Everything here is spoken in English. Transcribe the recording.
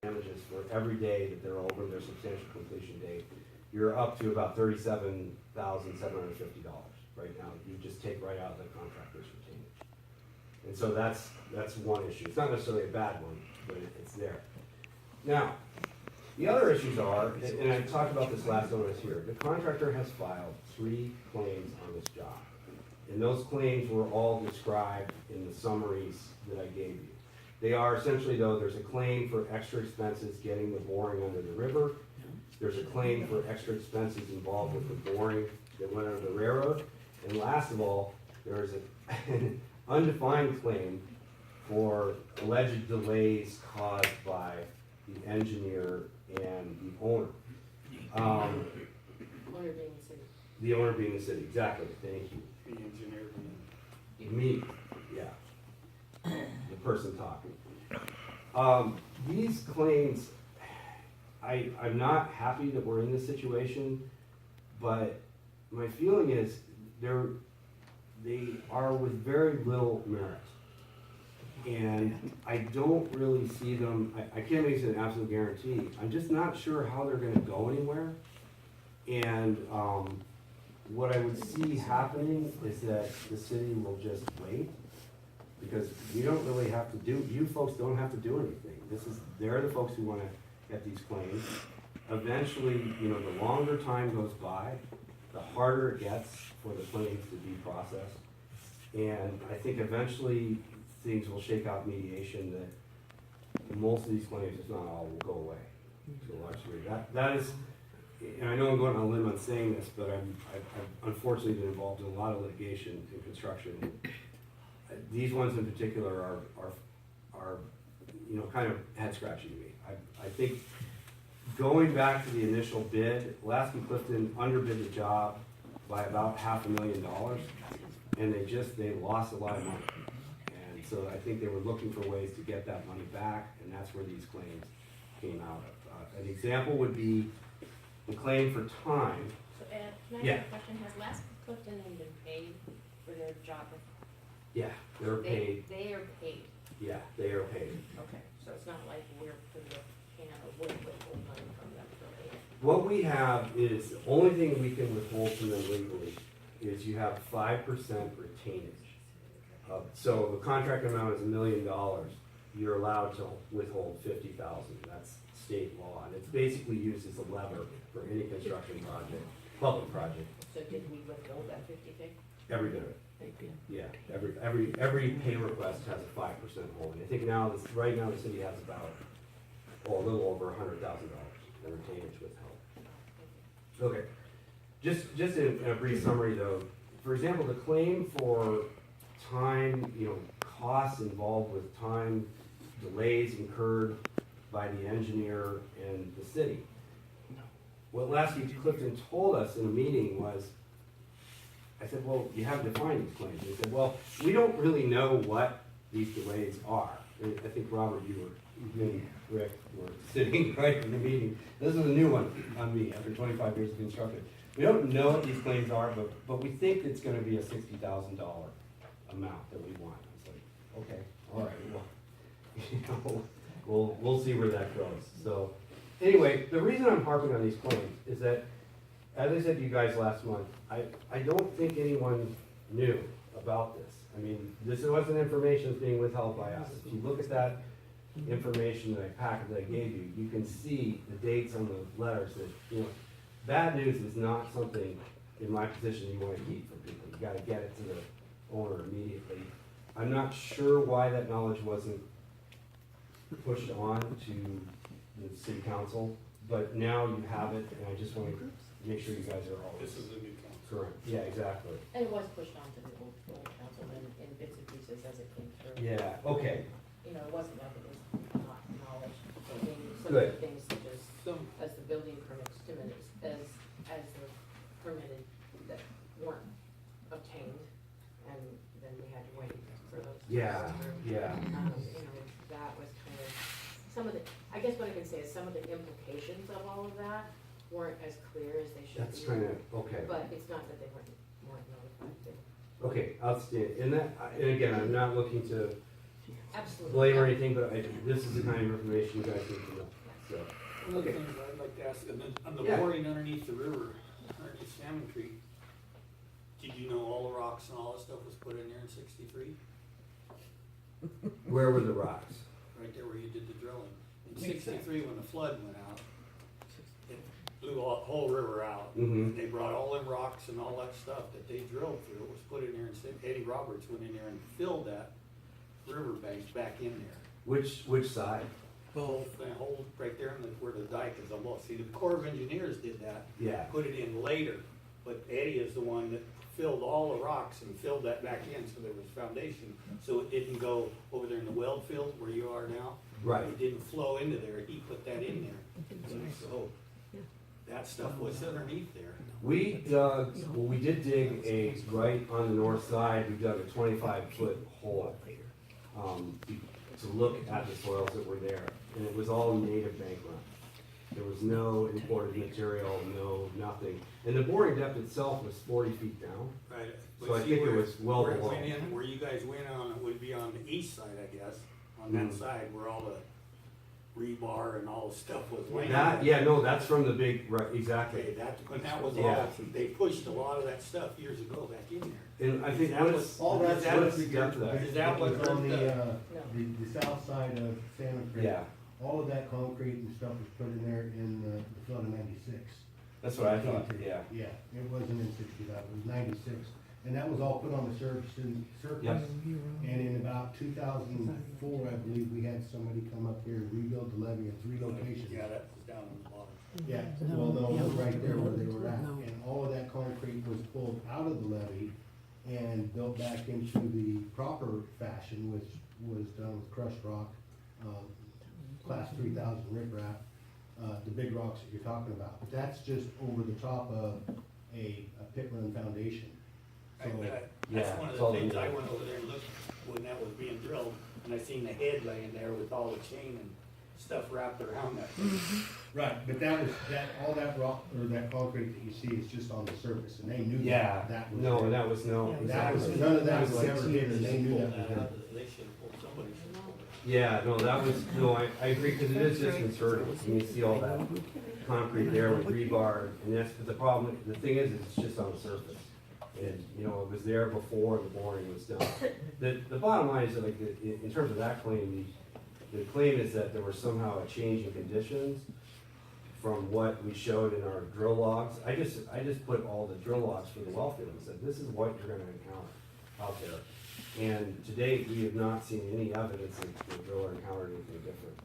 damages for every day that they're over their substantial completion date, you're up to about $37,750 right now. You just take right out of the contractor's retainage. And so that's one issue. It's not necessarily a bad one, but it's there. Now, the other issues are, and I talked about this last time I was here, the contractor has filed 3 claims on this job. And those claims were all described in the summaries that I gave you. They are essentially, though, there's a claim for extra expenses getting the boring under the river. There's a claim for extra expenses involved with the boring that went under the railroad. And last of all, there is an undefined claim for alleged delays caused by the engineer and the owner. Owner being the city. The owner being the city, exactly, thank you. The engineer. Me, yeah, the person talking. These claims, I'm not happy that we're in this situation, but my feeling is they are with very little merit. And I don't really see them, I can't make it an absolute guarantee. I'm just not sure how they're gonna go anywhere. And what I would see happening is that the city will just wait, because we don't really have to do, you folks don't have to do anything. They're the folks who wanna get these claims. Eventually, the longer time goes by, the harder it gets for the claims to be processed. And I think eventually things will shake out mediation that most of these claims, if not all, will go away to a large degree. That is, and I know I'm going on a limb on saying this, but I've unfortunately been involved in a lot of litigation in construction. These ones in particular are kind of head scratching to me. I think going back to the initial bid, Lasky Clifton underbid the job by about $500,000, and they lost a lot of money. And so I think they were looking for ways to get that money back, and that's where these claims came out of. An example would be the claim for time. So Ed, can I Yeah. ask a question? Has Lasky Clifton been paid for their job? Yeah, they're paid. They are paid. Yeah, they are paid. Okay, so it's not like we're putting a can of wood withhold money from them for later. What we have is, the only thing we can withhold from them legally is you have 5% retainage. So the contract amount is $1 million. You're allowed to withhold $50,000. That's state law, and it's basically used as a lever for any construction project, public project. So did we withhold that 50K? Every bit of it. Thank you. Yeah, every pay request has a 5% hold. And I think right now the city has about, a little over $100,000 in retainage withheld. Okay, just in a brief summary though, for example, the claim for time, costs involved with time delays incurred by the engineer and the city. What Lasky Clifton told us in a meeting was, I said, well, you have defined these claims. They said, well, we don't really know what these delays are. And I think, Robert, you and Rick were sitting right in the meeting. This is a new one on me after 25 years of construction. We don't know what these claims are, but we think it's going to be a $60,000 amount that we want. I was like, okay, all right, well, we'll see where that goes. So anyway, the reason I'm harping on these claims is that, as I said to you guys last month, I don't think anyone knew about this. I mean, this wasn't information that's being withheld by us. If you look at that information that I gave you, you can see the dates on the letters that, bad news is not something in my position you want to keep from people. You gotta get it to the owner immediately. I'm not sure why that knowledge wasn't pushed on to the city council, but now you have it, and I just want to make sure you guys are all. This is a new council. Correct, yeah, exactly. And it was pushed on to the old council in bits and pieces as it came through. Yeah, okay, It wasn't like it was not knowledge. So we knew some Good. of the things such as the building permits, as the permitted that weren't obtained, and then we had to wait for those. to yeah, go through. yeah, That was kind of, some of the, I guess what I can say is some of the implications of all of that weren't as clear as they should that's be. kind of, okay. But it's not that they weren't notified. Okay, outstanding. And again, I'm not looking to Absolutely. blame or anything, but this is the kind of information you guys need to know, so. One of the Okay. things I'd like to ask, on the Yeah. boring underneath the river, underneath Salmon Creek, did you know all the rocks and all that stuff was put in there in 63? Where were the rocks? Right there where you did the drilling. In Makes sense. 63, when the flood went out, it blew all, the whole river out. Mhm. They brought all them rocks and all that stuff that they drilled through, it was put in there, and Eddie Roberts went in there and filled that river bank back in there. Which side? The whole, right there in the, where the dike is almost, see, the Corps of Engineers did that, Yeah, put it in later, but Eddie is the one that filled all the rocks and filled that back in, so there was foundation, so it didn't go over there in the weld field where you are now. right. It didn't flow into there, he put that in there, so that stuff was underneath there. We dug, well, we did dig a, right on the north side, we dug a 25-foot hole, to look at the soils that were there, and it was all native bank run. There was no imported material, no, nothing, and the boring depth itself was 40 feet down. Right. So I think it was well Where it below. went in, where you guys went on, it would be on the east side, I guess, on that Mhm. side where all the rebar and all the stuff was laying. That, yeah, no, that's from the big, right, Okay, exactly. that, when that was all, Yeah. they pushed a lot of that stuff years ago back in there. And I think That what was- is, All that's that what's was the depth of that? Is that what was on the- the south side of Salmon Creek. Yeah, All of that concrete and stuff was put in there in the flood of '96. that's what I thought, yeah. Yeah, it wasn't in 65, it was '96, and that was all put on the surface, Yep. And in about 2004, I believe, we had somebody come up here and rebuild the levee in 3 locations. Yeah, that was down on the bottom. Yeah, well, no, it was right there where they were at, and all of that concrete was pulled out of the levee and built back into the proper fashion, which was done with crushed rock, class 3000 riprap, the big rocks that you're talking about. But that's just over the top of a pit run foundation. So, That's Yeah, one of it's the all things, in I there. went over there and looked when that was being drilled, and I seen the head laying there with all the chain and stuff wrapped around that. right, but all that rock, or that concrete that you see is just on the surface, and they knew Yeah, that was no, there. that was no, That was, exactly. none of that It was was like ever hidden, and they knew that was there. They should have pulled, somebody should have pulled it. Yeah, no, that was, no, I agree, because it is disconcerting, and you see all that concrete there with rebar, and that's, but the problem, the thing is, it's just on the surface. And, you know, it was there before the boring was done. The bottom line is that, like, in terms of that claim, the claim is that there was somehow a change in conditions from what we showed in our drill logs. I just put all the drill logs for the well field and said, this is what you're gonna encounter out there. And to date, we have not seen any evidence that the driller encountered anything different.